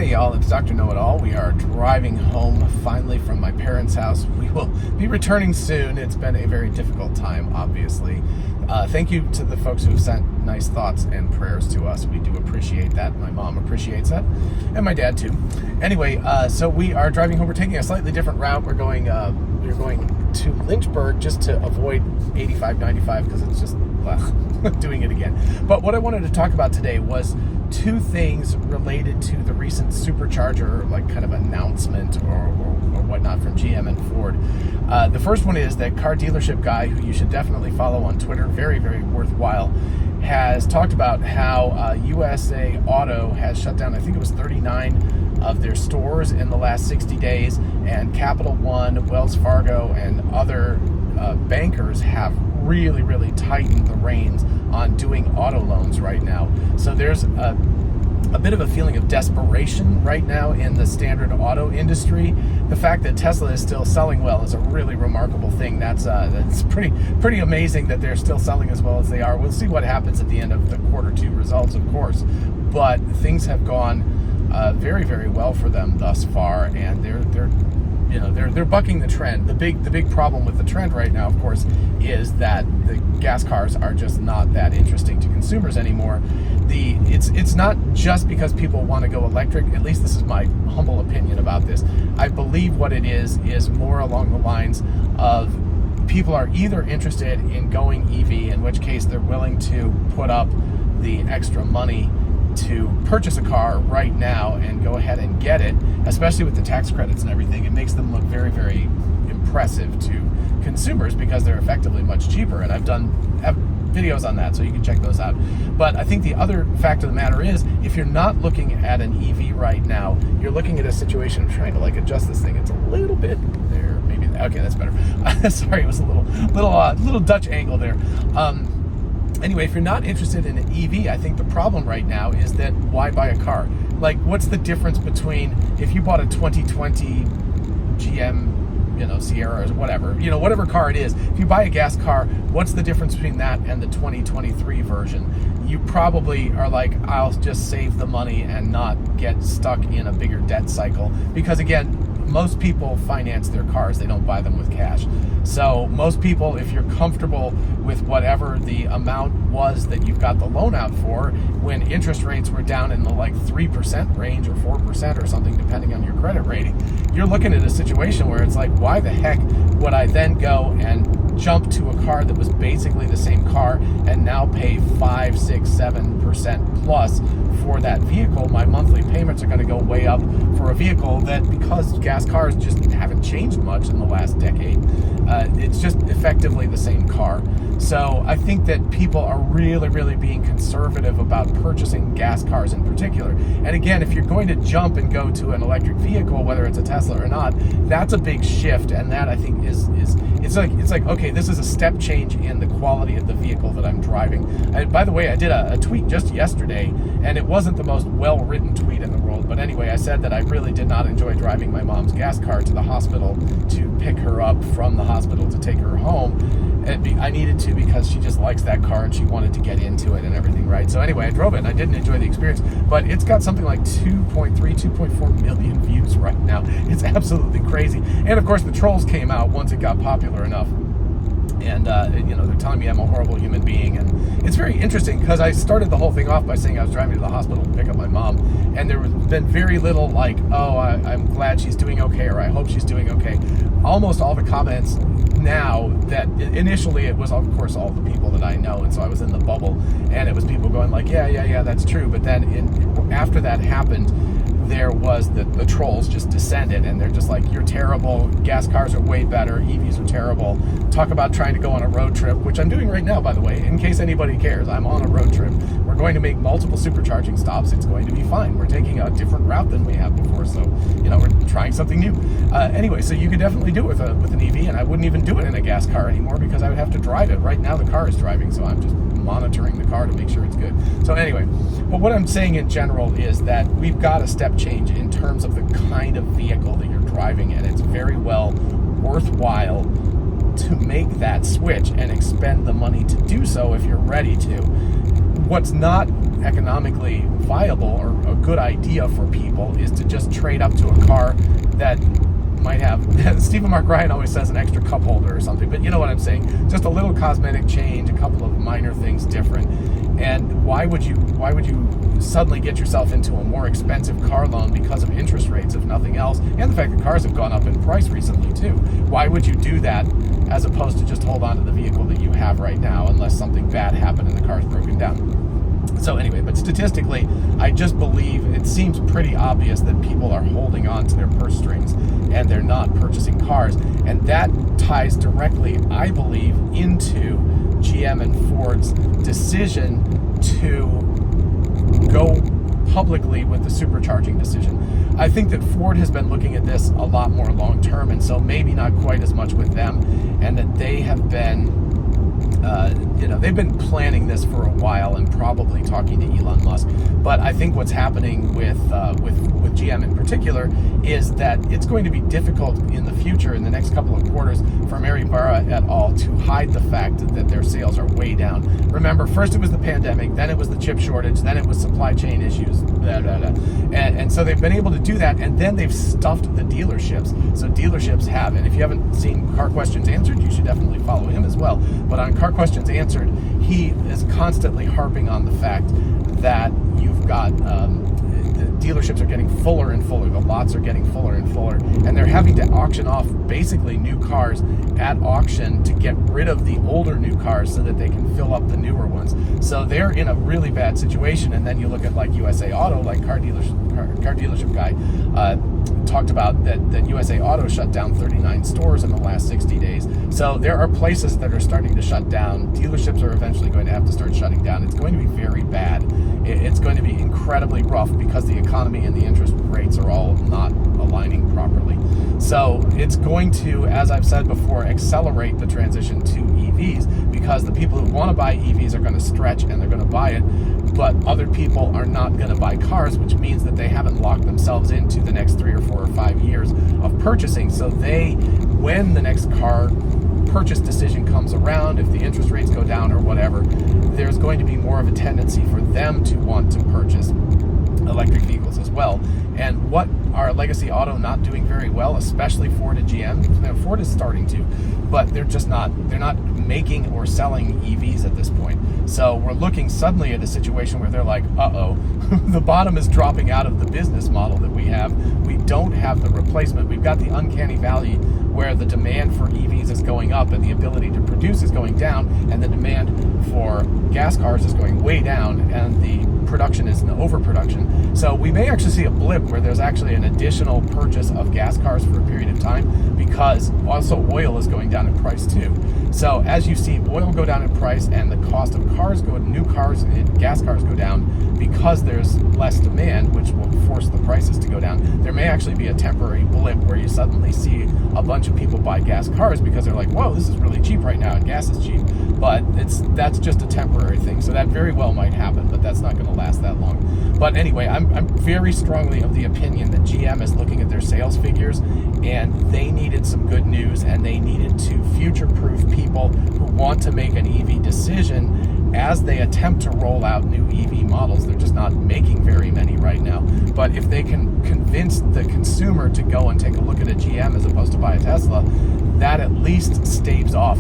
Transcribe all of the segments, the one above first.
Hey y'all, it's Dr. Know-It-All. We are driving home finally from my parents' house. We will be returning soon. It's been a very difficult time, obviously. Thank you to the folks who have sent nice thoughts and prayers to us. We do appreciate that. My mom appreciates that, and my dad too. Anyway, so we are driving home. We're taking a slightly different route. We're going to Lynchburg just to avoid 85-95 because it's just doing it again. But what I wanted to talk about today was two things related to the recent Supercharger, like kind of announcement or whatnot from GM and Ford. The first one is that car dealership guy who you should definitely follow on Twitter, very, very worthwhile, has talked about how USA Auto has shut down, I think it was 39 of their stores in the last 60 days, and Capital One, Wells Fargo, and other bankers have really, really tightened the reins on doing auto loans right now. So there's a bit of a feeling of desperation right now in the standard auto industry. The fact that Tesla is still selling well is a really remarkable thing. That's pretty amazing that they're still selling as well as they are. We'll see what happens at the end of the Q2 results, of course, but things have gone very, very well for them thus far, and they're bucking the trend. The big problem with the trend right now, of course, is that the gas cars are just not that interesting to consumers anymore. It's not just because people want to go electric. At least this is my humble opinion about this. I believe what it is more along the lines of people are either interested in going EV, in which case they're willing to put up the extra money to purchase a car right now and go ahead and get it, especially with the tax credits and everything. It makes them look very, very impressive to consumers because they're effectively much cheaper, and I've videos on that, so you can check those out. But I think the other fact of the matter is, if you're not looking at an EV right now, you're looking at a situation of trying to adjust this thing. It's a little bit there, maybe. Okay, that's better. Sorry, it was a little Dutch angle there. Anyway, if you're not interested in an EV, I think the problem right now is that why buy a car? What's the difference between if you bought a 2020 GM, Sierra or whatever, whatever car it is, if you buy a gas car, what's the difference between that and the 2023 version? You probably are I'll just save the money and not get stuck in a bigger debt cycle, because again, most people finance their cars. They don't buy them with cash. So most people, if you're comfortable with whatever the amount was that you've got the loan out for, when interest rates were down in the 3% range or 4% or something, depending on your credit rating, you're looking at a situation where it's why the heck would I then go and jump to a car that was basically the same car and now pay 5, 6, 7% plus for that vehicle? My monthly payments are going to go way up for a vehicle that, because gas cars just haven't changed much in the last decade, it's just effectively the same car. So I think that people are really, really being conservative about purchasing gas cars in particular. And again, if you're going to jump and go to an electric vehicle, whether it's a Tesla or not, that's a big shift. And that, I think, is okay, this is a step change in the quality of the vehicle that I'm driving. By the way, I did a tweet just yesterday, and it wasn't the most well-written tweet in the world. But anyway, I said that I really did not enjoy driving my mom's gas car to the hospital to pick her up from the hospital to take her home. And I needed to, because she just likes that car and she wanted to get into it and everything, right? So anyway, I drove it and I didn't enjoy the experience, but it's got something like 2.4 million views right now. It's absolutely crazy. And of course, the trolls came out once it got popular enough. And, they're telling me I'm a horrible human being. And it's very interesting because I started the whole thing off by saying I was driving to the hospital to pick up my mom. And there has been very little I'm glad she's doing okay, or I hope she's doing okay. Almost all the comments now, that initially it was, of course, all the people that I know. And so I was in the bubble, and it was people going yeah, that's true. But then after that happened, there was the trolls just descended, and they're just you're terrible, gas cars are way better, EVs are terrible, talk about trying to go on a road trip, which I'm doing right now, by the way, in case anybody cares. I'm on a road trip. We're going to make multiple supercharging stops. It's going to be fine. We're taking a different route than we have before, so we're trying something new. Anyway, so you could definitely do it with an EV, and I wouldn't even do it in a gas car anymore because I would have to drive it. Right now the car is driving, so I'm just monitoring the car to make sure it's good. So anyway, but what I'm saying in general is that we've got a step change in terms of the kind of vehicle that you're driving, and it's very well worthwhile to make that switch and expend the money to do so if you're ready to. what's not economically viable or a good idea for people is to just trade up to a car that might have, Stephen Mark Ryan always says, an extra cup holder or something, but you know what I'm saying, just a little cosmetic change, a couple of minor things different. And why would you suddenly get yourself into a more expensive car loan because of interest rates, if nothing else, and the fact that cars have gone up in price recently too? Why would you do that as opposed to just hold on to the vehicle that you have right now unless something bad happened and the car's broken down? So anyway, but statistically, I just believe it seems pretty obvious that people are holding on to their purse strings and they're not purchasing cars. And that ties directly, I believe, into GM and Ford's decision to go publicly with the supercharging decision. I think that Ford has been looking at this a lot more long term, and so maybe not quite as much with them, and that they have been they've been planning this for a while and probably talking to Elon Musk. But I think what's happening with GM in particular is that it's going to be difficult in the future, in the next couple of quarters, for Mary Barra et al. To hide the fact that their sales are way down. Remember, first it was the pandemic, then it was the chip shortage, then it was supply chain issues, and so they've been able to do that, and then they've stuffed the dealerships. So dealerships have, and if you haven't seen Car Questions Answered, you should definitely follow him as well. But on Car Questions Answered, he is constantly harping on the fact that you've got the dealerships are getting fuller and fuller, the lots are getting fuller and fuller, and they're having to auction off basically new cars at auction to get rid of the older new cars so that they can fill up the newer ones. So they're in a really bad situation. And then you look at like USA Auto, like car dealership guy, talked about that USA Auto shut down 39 stores in the last 60 days. So there are places that are starting to shut down. Dealerships are eventually going to have to start shutting down. It's going to be very bad. It's going to be incredibly rough because the economy and the interest rates are all not aligning properly. So it's going to, as I've said before, accelerate the transition to EVs, because the people who want to buy EVs are going to stretch and they're going to buy it, but other people are not going to buy cars, which means that they haven't locked themselves into the next 3 or 4 or 5 years of purchasing. So when the next car purchase decision comes around, if the interest rates go down or whatever, there's going to be more of a tendency for them to want to purchase electric vehicles as well. And what are Legacy Auto not doing very well, especially Ford and GM? Now, Ford is starting to, but they're not making or selling EVs at this point. So we're looking suddenly at a situation where they're like, uh-oh, the bottom is dropping out of the business model that we have. We don't have the replacement. We've got the uncanny valley where the demand for EVs is going up and the ability to produce is going down, and the demand for gas cars is going way down, and the production is in overproduction. So we may actually see a blip where there's actually an additional purchase of gas cars for a period of time, because also oil is going down in price too. So as you see oil go down in price and the cost of new cars and gas cars go down because there's less demand, which will force the prices to go down, there may actually be a temporary blip where you suddenly see a bunch of people buy gas cars because they're like, whoa, this is really cheap right now and gas is cheap. But that's just a temporary thing. So that very well might happen, but that's not going to last that long. But anyway, I'm very strongly of the opinion that GM is looking at their sales figures, and they needed some good news, and they needed to future-proof people who want to make an EV decision as they attempt to roll out new EV models. They're just not making very many right now. But if they can convince the consumer to go and take a look at a GM as opposed to buy a Tesla, that at least staves off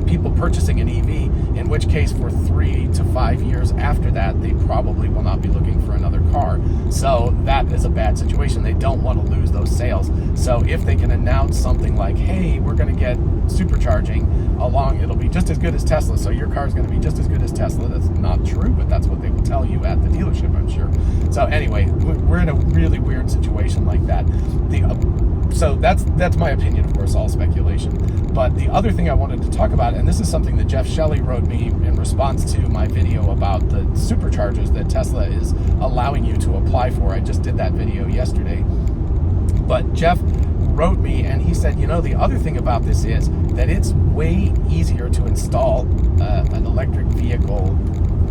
people purchasing an EV, in which case for 3 to 5 years after that, they probably will not be looking for another car. So that is a bad situation. They don't want to lose those sales. So if they can announce something like, hey, we're going to get supercharging along, it'll be just as good as Tesla, so your car is going to be just as good as Tesla. That's not true, but that's what they will tell you at the dealership, I'm sure. So anyway, we're in a really weird situation like that. So that's my opinion, of course, all speculation. But the other thing I wanted to talk about, and this is something that Jeff Shelley wrote me in response to my video about the superchargers that Tesla is allowing you to apply for. I just did that video yesterday. But Jeff wrote me and he said, the other thing about this is that it's way easier to install an electric vehicle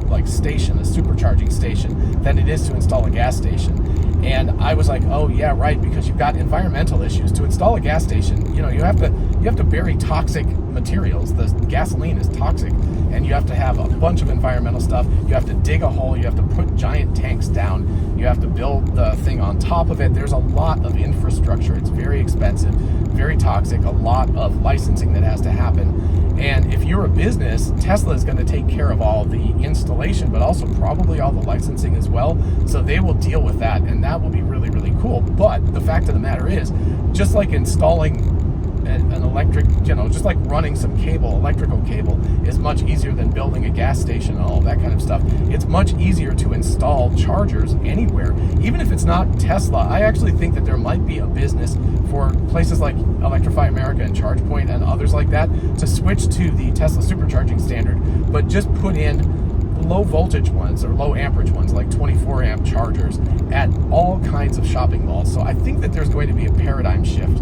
like station, a supercharging station, than it is to install a gas station. And I was like, oh yeah, right, because you've got environmental issues. To install a gas station, you have to you have to bury toxic materials. The gasoline is toxic, and you have to have a bunch of environmental stuff. You have to dig a hole, you have to put giant tanks down, you have to build the thing on top of it. There's a lot of infrastructure. It's very expensive, very toxic, a lot of licensing that has to happen. And if you're a business, Tesla is going to take care of all the installation, but also probably all the licensing as well. So they will deal with that, and that will be really, really cool. But the fact of the matter is, just like installing an electric, just like running some electrical cable is much easier than building a gas station and all that kind of stuff. It's much easier to install chargers anywhere, even if it's not Tesla. I actually think that there might be a business for places like Electrify America and ChargePoint and others like that to switch to the Tesla supercharging standard, but just put in low voltage ones or low amperage ones like 24 amp chargers at all kinds of shopping malls. So I think that there's going to be a paradigm shift,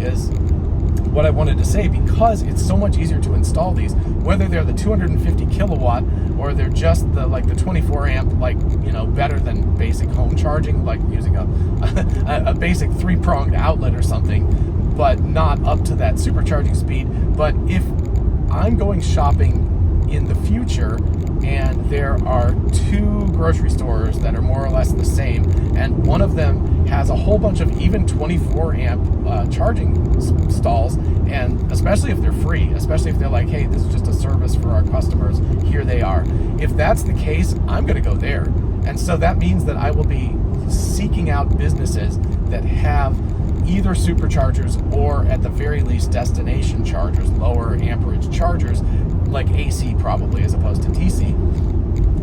is what I wanted to say, because it's so much easier to install these, whether they're the 250 kilowatt or they're just the 24 amp, better than basic home charging, like using a basic 3-pronged outlet or something, but not up to that supercharging speed. But if I'm going shopping in the future and there are 2 grocery stores that are more or less the same, and one of them has a whole bunch of even 24 amp charging stalls, and especially if they're free, especially if they're like, hey, this is just a service for our customers, here they are. If that's the case, I'm going to go there. And so that means that I will be seeking out businesses that have either superchargers or at the very least destination chargers, lower amperage chargers, like AC probably as opposed to DC,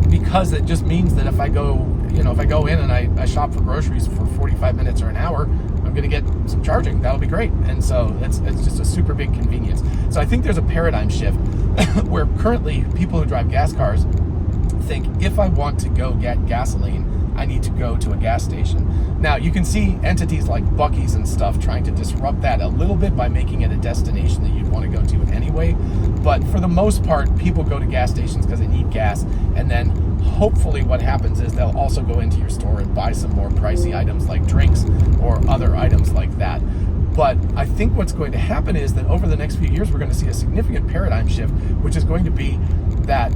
because it just means that if I go in and I shop for groceries for 45 minutes or an hour, I'm going to get some charging. That'll be great. And so it's just a super big convenience. So I think there's a paradigm shift where currently people who drive gas cars think, if I want to go get gasoline, I need to go to a gas station. Now, you can see entities like Buc-ee's and stuff trying to disrupt that a little bit by making it a destination that you'd want to go to anyway. But for the most part, people go to gas stations because they need gas, and then hopefully what happens is they'll also go into your store and buy some more pricey items like drinks or other items like that. But I think what's going to happen is that over the next few years, we're going to see a significant paradigm shift, which is going to be that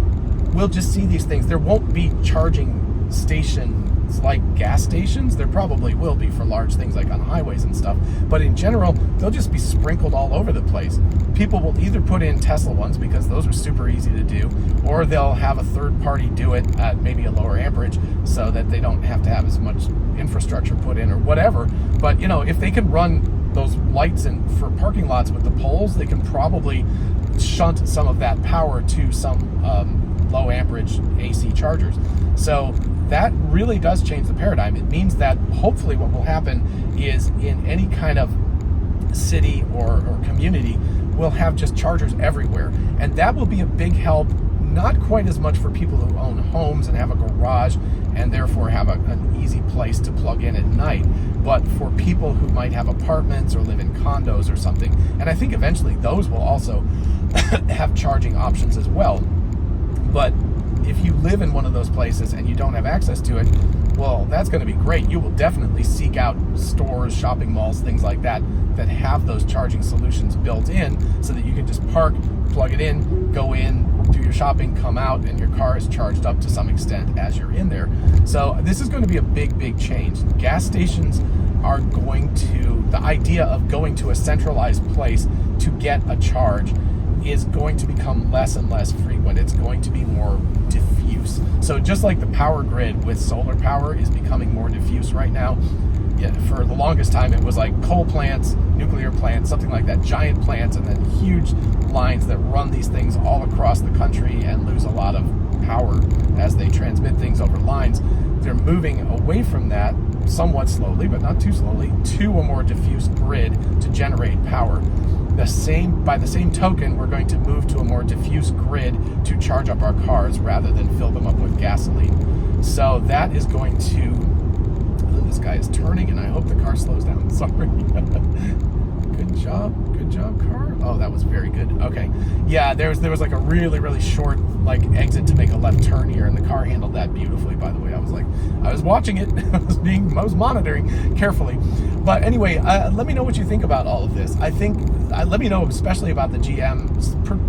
we'll just see these things. There won't be charging stations like gas stations. There probably will be for large things like on highways and stuff, but in general, they'll just be sprinkled all over the place. People will either put in Tesla ones because those are super easy to do, or they'll have a third party do it at maybe a lower amperage so that they don't have to have as much infrastructure put in or whatever. But if they can run those lights in for parking lots with the poles, they can probably shunt some of that power to some low amperage AC chargers. So that really does change the paradigm. It means that hopefully what will happen is in any kind of city or community, we'll have just chargers everywhere. And that will be a big help, not quite as much for people who own homes and have a garage and therefore have an easy place to plug in at night, but for people who might have apartments or live in condos or something. And I think eventually those will also have charging options as well. But if you live in one of those places and you don't have access to it, well, that's going to be great. You will definitely seek out stores, shopping malls, things like that have those charging solutions built in so that you can just park, plug it in, go in, do your shopping, come out, and your car is charged up to some extent as you're in there. So this is going to be a big, big change. Gas stations are the idea of going to a centralized place to get a charge is going to become less and less frequent. It's going to be more diffuse. So just like the power grid with solar power is becoming more diffuse right now, for the longest time it was like coal plants, nuclear plants, something like that, giant plants, and then huge lines that run these things all across the country and lose a lot of power as they transmit things over lines. They're moving away from that somewhat slowly, but not too slowly, to a more diffuse grid to generate power. By the same token, we're going to move to a more diffuse grid to charge up our cars rather than fill them up with gasoline. So that is going to... This guy is turning, and I hope the car slows down. Sorry. Good job, car. Oh, that was very good. Okay. Yeah, there was like a really, really short exit to make a left turn here, and the car handled that beautifully, by the way. I was watching it. I was monitoring carefully. But anyway, let me know what you think about all of this. I think, let me know especially about the GM,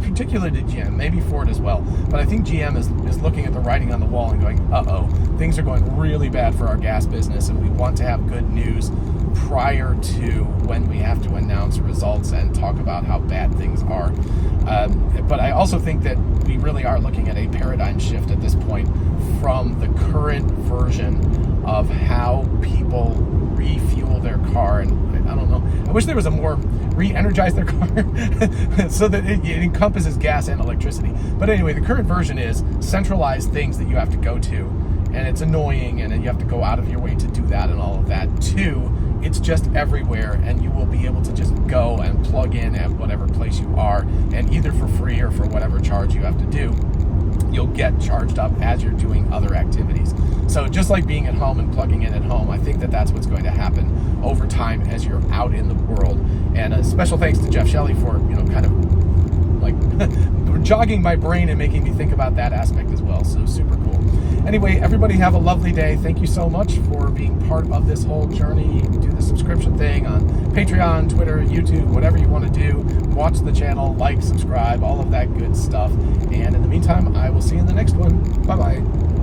particularly GM, maybe Ford as well. But I think GM is looking at the writing on the wall and going, uh-oh, things are going really bad for our gas business, and we want to have good news prior to when we have to announce results and talk about how bad things are. But I also think that we really are looking at a paradigm shift at this point from the current version of how people refuel their car. And I don't know, I wish there was a more re-energize their car so that it encompasses gas and electricity. But anyway, the current version is centralized things that you have to go to, and it's annoying, and you have to go out of your way to do that and all of that. 2, it's just everywhere, and you will be able to just go and plug in at whatever place you are, and either for free or for whatever charge you have to do, you'll get charged up as you're doing other activities. So just like being at home and plugging in at home, I think that that's what's going to happen over time as you're out in the world. And a special thanks to Jeff Shelley for, kind of like jogging my brain and making me think about that aspect as well. So super cool. Anyway, everybody have a lovely day. Thank you so much for being part of this whole journey. You can do the subscription thing on Patreon, Twitter, YouTube, whatever you want to do. Watch the channel, like, subscribe, all of that good stuff. And in the meantime, I will see you in the next one. Bye-bye.